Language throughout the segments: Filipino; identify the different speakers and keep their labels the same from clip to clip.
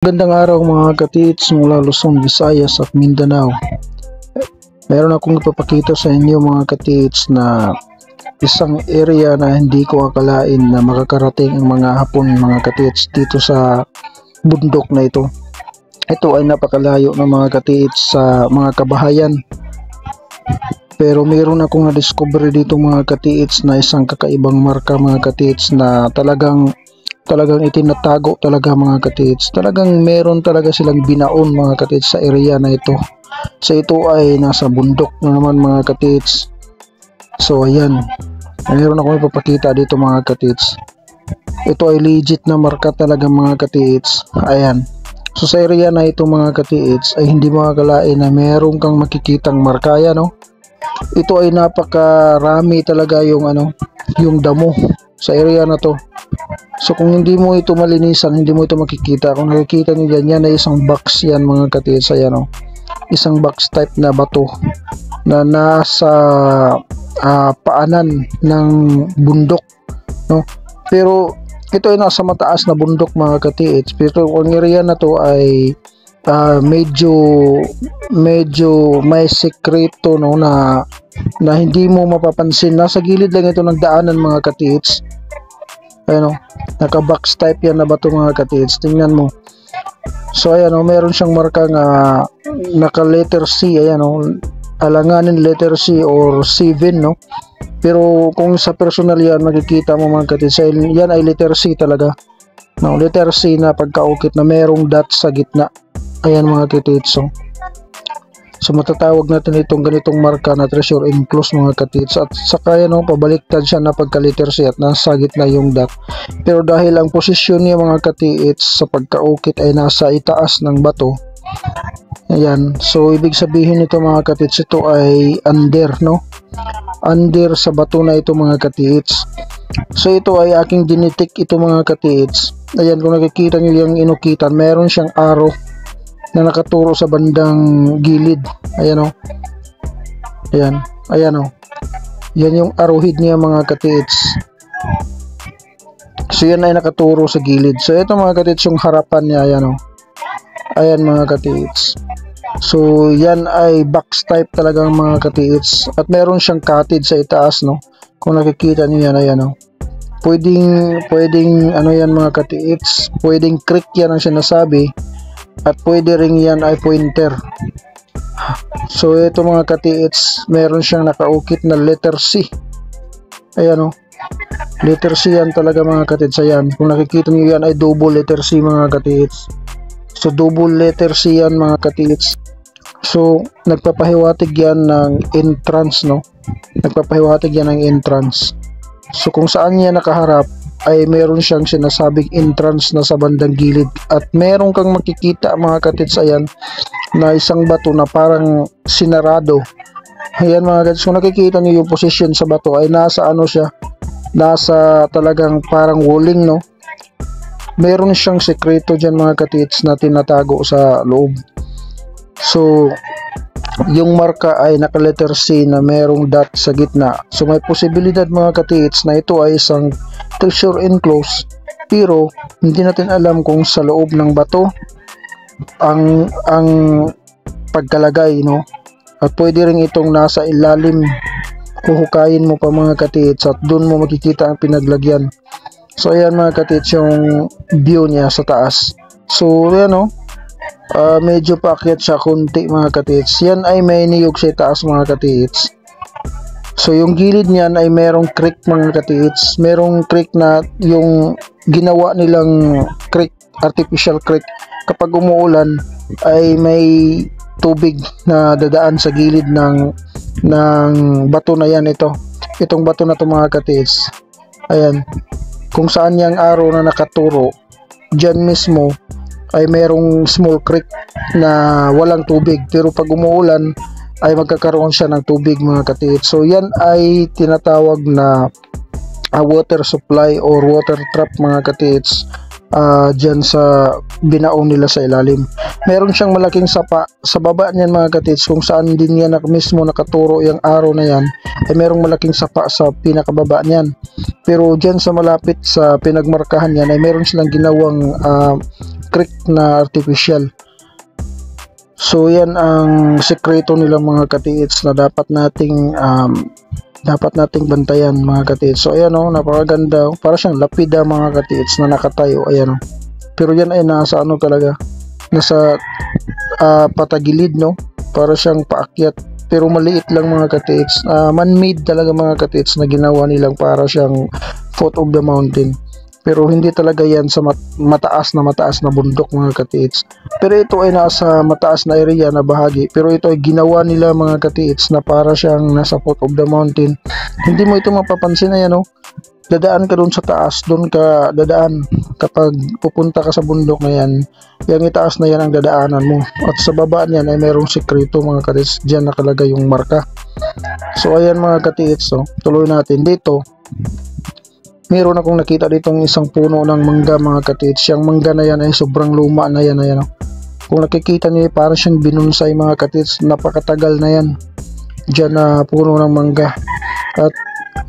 Speaker 1: Magandang araw mga katits mula Luzon, Visayas at Mindanao. Meron akong ipapakita sa inyo mga katits na isang area na hindi ko akalain na makakarating ang mga Hapon mga katits dito sa bundok na ito. Ito ay napakalayo ng mga katits sa mga kabahayan. Pero meron akong na-discover dito mga katits na isang kakaibang marka mga katits na talagang itinatago talaga mga katits. Talagang meron talaga silang binaon mga katits sa area na ito. So ito ay nasa bundok na naman mga katits. So ayan, meron akong ipapakita dito mga katits. Ito ay legit na marka talaga mga katits. Ayan. So sa area na ito mga katits ay hindi makakalain na meron kang makikitang marka yan, no? Ito ay napakarami talaga yung damo sa area na to. So kung hindi mo ito malinisan, hindi mo ito makikita. Kung nakikita niyo yan ay isang box yan mga katits. Ayan, oh. Isang box type na bato na nasa paanan ng bundok, no? Pero ito ay nasa mataas na bundok mga katits. Pero ang area na to ay medyo may sekreto, no, na hindi mo mapapansin. Nasa gilid lang ito ng daanan mga katits. Ayan, naka-box type yan na bato mga katits. Tingnan mo. So ayan, meron siyang marka nga naka-letter C. Ayan, alanganin letter C or 7, no? Pero kung sa personal yan, makikita mo mga katits, yan ay letter C talaga. No, letter C na pagkaukit na merong dot sa gitna. Ayan mga katits. So matatawag natin itong ganitong marka na treasure enclosed mga katits. At saka yan, pabaliktad siya na pagka-letter C at nasa gitna yung dot. Pero dahil ang posisyon niya mga katits sa pagkaukit ay nasa itaas ng bato. Ayan. So ibig sabihin nito mga katits, ito ay under, no? Under sa bato na ito mga katits. So ito ay aking dinitik ito mga katits. Ayan, kung nakikita nyo yung inukitan, meron siyang arrow na nakaturo sa bandang gilid. Ayan, ayan, ayan, yan yung arrowhead niya mga katits. So yan ay nakaturo sa gilid. So ito mga katits yung harapan niya. Ayan, ayan mga katits. So yan ay box type talagang mga katits. At meron siyang cottage sa itaas, no? Kung nakikita niyo yan, ayan, pwedeng yan mga katits, pwedeng creek yan ang sinasabi. At pwede ring yan ay pointer. So ito mga katits, meron siyang nakaukit na letter C. Ayan, letter C yan talaga mga katits. Ayan, kung nakikita niyo yan ay double letter C mga katits. So double letter C yan mga katits. So nagpapahiwatig yan ng entrance, no? Nagpapahiwatig yan ng entrance. So kung saan niya nakaharap ay meron siyang sinasabing entrance na sa bandang gilid. At meron kang makikita mga katits, ayan, na isang bato na parang sinarado. Ayan mga katits, kung nakikita niyo yung position sa bato ay nasa siya, nasa talagang parang walling, no? Meron siyang sekreto dyan mga katits na tinatago sa loob. So yung marka ay naka-letter C na merong dot sa gitna. So may posibilidad mga katits na ito ay isang treasure enclosed, pero hindi natin alam kung sa loob ng bato ang pagkalagay, no? At pwede rin itong nasa ilalim. Huhukayin mo pa mga katits at doon mo makikita ang pinaglagyan. So ayan mga katits yung view niya sa taas. So ayan, medyo paakyat siya konti mga katits. Yan ay may niyog sa taas mga katits. So yung gilid niyan ay merong creek mga katits. Merong creek na yung ginawa nilang creek, artificial creek. Kapag umuulan ay may tubig na dadaan sa gilid ng bato na yan. Itong bato na to mga katits. Ayan, kung saan yung arrow na nakaturo, dyan mismo ay merong small creek na walang tubig, pero pag umuulan ay magkakaroon siya ng tubig mga katits. So yan ay tinatawag na water supply or water trap mga katits. dyan sa binaon nila sa ilalim. Meron siyang malaking sapa sa baba niyan mga katits, kung saan din yan mismo nakaturo yung arrow na yan, ay merong malaking sapa sa pinakababa niyan. Pero dyan sa malapit sa pinagmarkahan yan ay meron silang ginawang creek na artificial. So yan ang sekreto nila mga katiits na dapat nating bantayan mga katiits. So ayan napakaganda, para siyang lapida mga katiits na nakatayo, ayan pero yan ay nasa talaga, nasa patagilid para siyang paakyat, pero maliit lang mga katiits. Man-made talaga mga katiits na ginawa nilang para siyang foot of the mountain, pero hindi talaga yan sa mataas na bundok mga katiits. Pero ito ay nasa mataas na area na bahagi, pero ito ay ginawa nila mga katiits na para siyang nasa foot of the mountain. Hindi mo ito mapapansin, ayan dadaan ka doon sa taas, doon ka dadaan kapag pupunta ka sa bundok na yan. Yung itaas na yan ang dadaanan mo, at sa baba niyan ay merong sekreto mga katiits, diyan nakalagay yung marka. So ayan mga katiits, tuloy natin dito. Meron akong nakita ditong isang puno ng mangga mga katiits. Yung mangga na yan ay sobrang luma na yan, ayan kung nakikita niyo parang siyang binunsay mga katiits, napakatagal na yan diyan na puno ng mangga,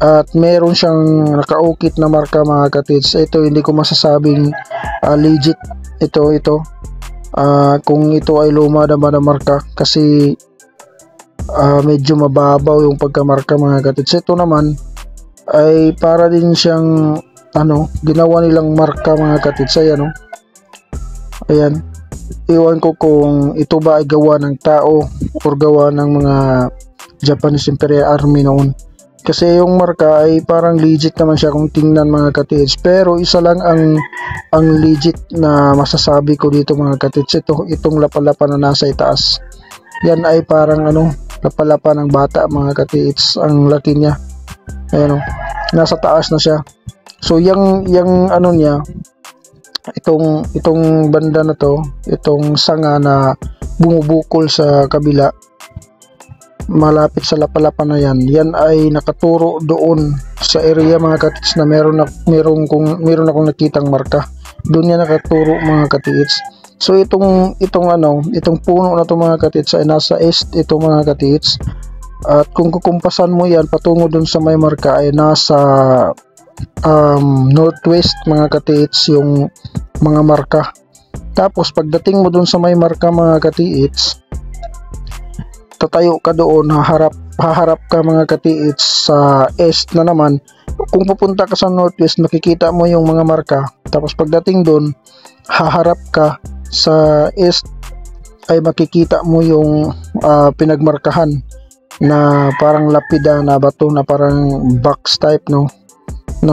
Speaker 1: at meron siyang nakaukit na marka mga katiits. Ito hindi ko masasabing legit ito kung ito ay luma naman na marka, kasi medyo mababaw yung pagkamarka mga katiits. Ito naman ay para din siyang ginawa nilang marka mga katiits. Ayan, iwan ko kung ito ba ay gawa ng tao or gawa ng mga Japanese Imperial Army noon, kasi yung marka ay parang legit naman siya kung tingnan mga katiits. Pero isa lang ang legit na masasabi ko dito mga katiits, itong lapalapa na nasa itaas, yan ay parang lapalapa ng bata mga katiits. Ang laki niya, ayan nasa taas na siya. So yung niya, itong banda na to, itong sanga na bumubukol sa kabila malapit sa lapalapa na yan ay nakaturo doon sa area mga katiits na meron akong nakitang marka. Doon yan nakaturo mga katiits. So itong puno na to mga katiits ay nasa east ito mga katiits, at kung kukumpasan mo yan patungo doon sa may marka ay nasa northwest mga katiits yung mga marka. Tapos pagdating mo doon sa may marka mga katiits, tatayo ka doon, haharap ka mga katiits sa east na naman. Kung pupunta ka sa northwest, makikita mo yung mga marka. Tapos pagdating doon, haharap ka sa east, ay makikita mo yung pinagmarkahan na parang lapida na bato na parang box type na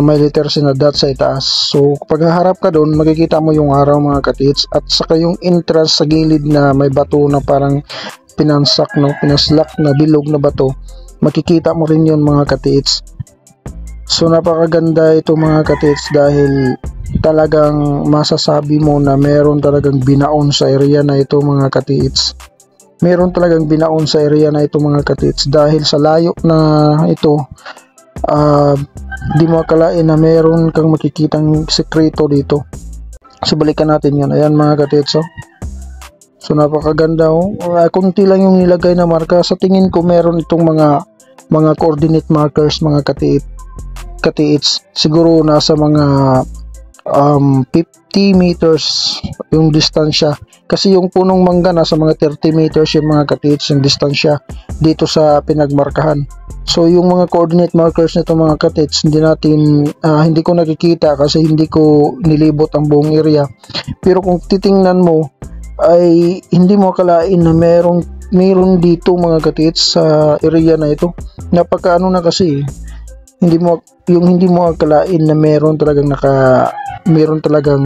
Speaker 1: may letters na dot sa itaas. So pag haharap ka doon, makikita mo yung araw mga katiits, at saka yung entrance sa gilid na may bato na parang pinaslak na bilog na bato, makikita mo rin yun mga katiits. So napakaganda ito mga katiits, dahil talagang masasabi mo na meron talagang binaon sa area na ito mga katiits. Meron talagang binaon sa area na ito mga katiits, dahil sa layo na ito, di mo akalain na meron kang makikitang sekreto dito. So balikan natin yan. Ayan mga katiits, so napakaganda kunti lang yung nilagay na marka. Sa tingin ko meron itong mga coordinate markers mga katiits. Siguro nasa mga 50 meters yung distansya, kasi yung punong mangga nasa mga 30 meters yung mga katiits yung distansya dito sa pinagmarkahan. So yung mga coordinate markers nito mga katiits, hindi ko nakikita kasi hindi ko nilibot ang buong area. Pero kung titingnan mo ay hindi mo akalain na meron dito mga katiits sa area na ito. Napaka na kasi hindi mo akalain na meron talagang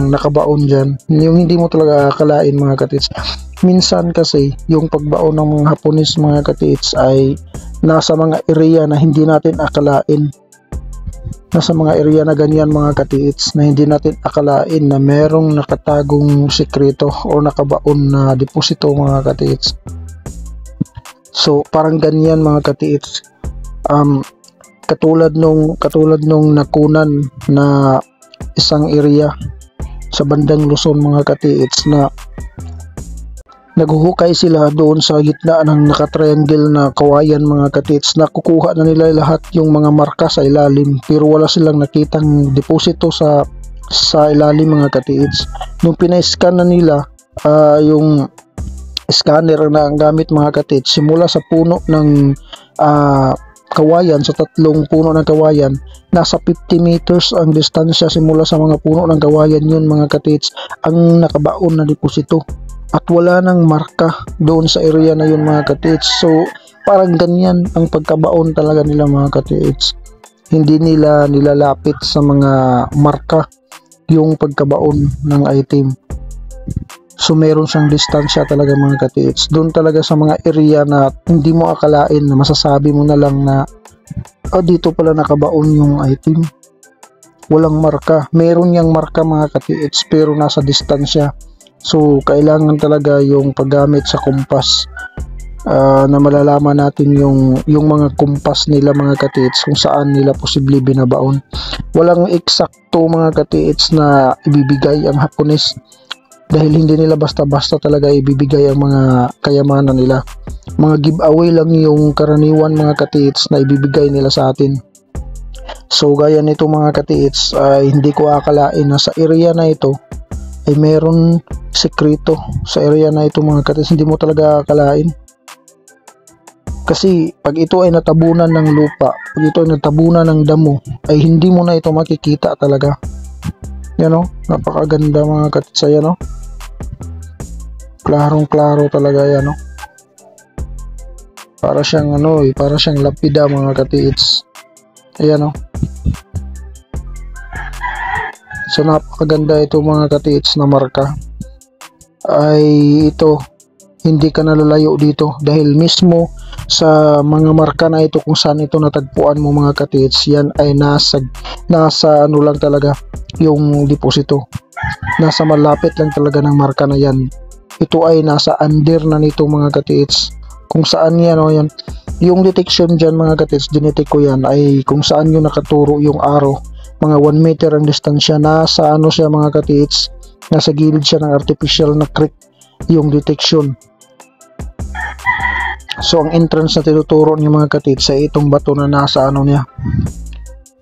Speaker 1: nakabaon diyan. Yung hindi mo talaga akalain mga katiits. Minsan kasi yung pagbaon ng mga Hapones mga katiits ay nasa mga area na hindi natin akalain. Nasa mga area na ganyan mga katiits, na hindi natin akalain na merong nakatagong sekreto o nakabaon na deposito mga katiits. So parang ganyan mga katiits, katulad nung nakunan na isang area. sa bandang Luzon mga katiits, na naghuhukay sila doon sa gitna ng naka-triangle na kawayan mga katiits. Nakukuha na nila lahat yung mga marka sa ilalim, pero wala silang nakitang deposito sa ilalim mga katiits. Nung pina-scan na nila, yung scanner na ang gamit mga katiits, simula sa puno ng kawayan, sa tatlong puno ng kawayan, nasa 50 meters ang distansya simula sa mga puno ng kawayan yun mga katiits, ang nakabaon na deposito. At wala nang marka doon sa area na yun mga katiits. So parang ganyan ang pagkabaon talaga nila mga katiits. Hindi nila nilalapit sa mga marka yung pagkabaon ng item. So meron siyang distansya talaga mga katiits. Doon talaga sa mga area na hindi mo akalain, na masasabi mo na lang na dito pala nakabaon yung item. Walang marka. Meron yang marka mga katiits, pero nasa distansya. So kailangan talaga yung paggamit sa kumpas, na malalaman natin yung mga kumpas nila mga katiits, kung saan nila posible binabaon. Walang eksakto mga katiits na ibibigay ang Hapones, dahil hindi nila basta-basta talaga ibibigay ang mga kayamanan nila. Mga giveaway lang yung karaniwan mga katiits na ibibigay nila sa atin. So gaya nito mga katiits, hindi ko akalain na sa area na ito ay meron sekreto. Sa area na ito mga katiits, hindi mo talaga akalain. Kasi pag ito ay natabunan ng lupa, pag ito ay natabunan ng damo, ay hindi mo na ito makikita talaga. Yan o, napakaganda mga katiits. Ayan o, klarong klaro talaga yan o. Para siyang para siyang lapida mga katiits. Ayan o. So napakaganda ito mga katiits na marka. Ay ito, hindi ka nalalayo dito, dahil mismo sa mga marka na ito kung saan ito natagpuan mo mga katiits, yan ay nasa lang talaga yung deposito. Nasa malapit lang talaga ng marka na yan. Ito ay nasa under na nito mga katiits. Kung saan yan yan. Yung detection dyan mga katiits, dinetect ko yan ay kung saan yung nakaturo yung arrow. Mga 1 meter ang distansya. Nasa siya mga katiits, nasa gilid siya ng artificial na creek yung detection. So ang entrance na tinuturo niya mga katiits ay itong bato na nasa niya,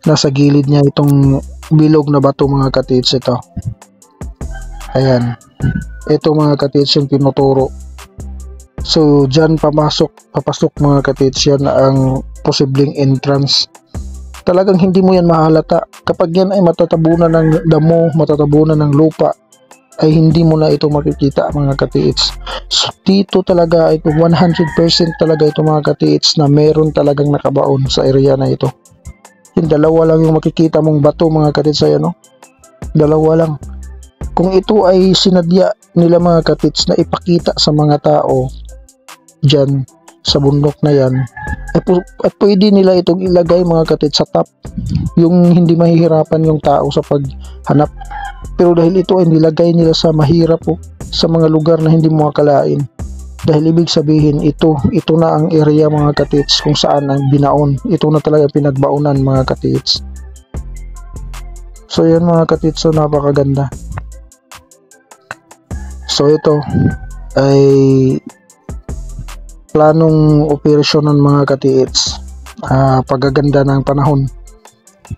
Speaker 1: nasa gilid niya, itong bilog na bato mga katiits. Ito, ayan, ito mga katiits yung tinuturo. So dyan papasok mga katiits, yan ang posibleng entrance. Talagang hindi mo yan mahalata. Kapag yan ay matatabunan ng damo, matatabunan ng lupa, ay hindi mo na ito makikita mga katiits. So dito talaga ay 100% talaga ito mga katiits na meron talagang nakabaon sa area na ito. Yung dalawa lang yung makikita mong bato mga katiits. Ayan o, dalawa lang. Kung ito ay sinadya nila mga katiits na ipakita sa mga tao dyan sa bundok na yan, at pwede nila itong ilagay mga katiits sa top, yung hindi mahihirapan yung tao sa paghanap. Pero dahil ito ay nilagay nila sa mahirap sa mga lugar na hindi mo akalain, dahil ibig sabihin ito na ang area mga katiits kung saan ang binaon. Ito na talaga pinagbaonan mga katiits. So yan mga katiits, so napakaganda. So ito ay planong operasyon ng mga katiits, paggaganda ng panahon.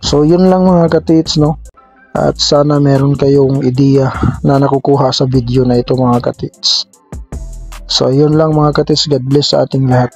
Speaker 1: So yun lang mga katiits, no? At sana meron kayong ideya na nakukuha sa video na ito mga katiits. So yun lang mga katiits, God bless sa ating lahat.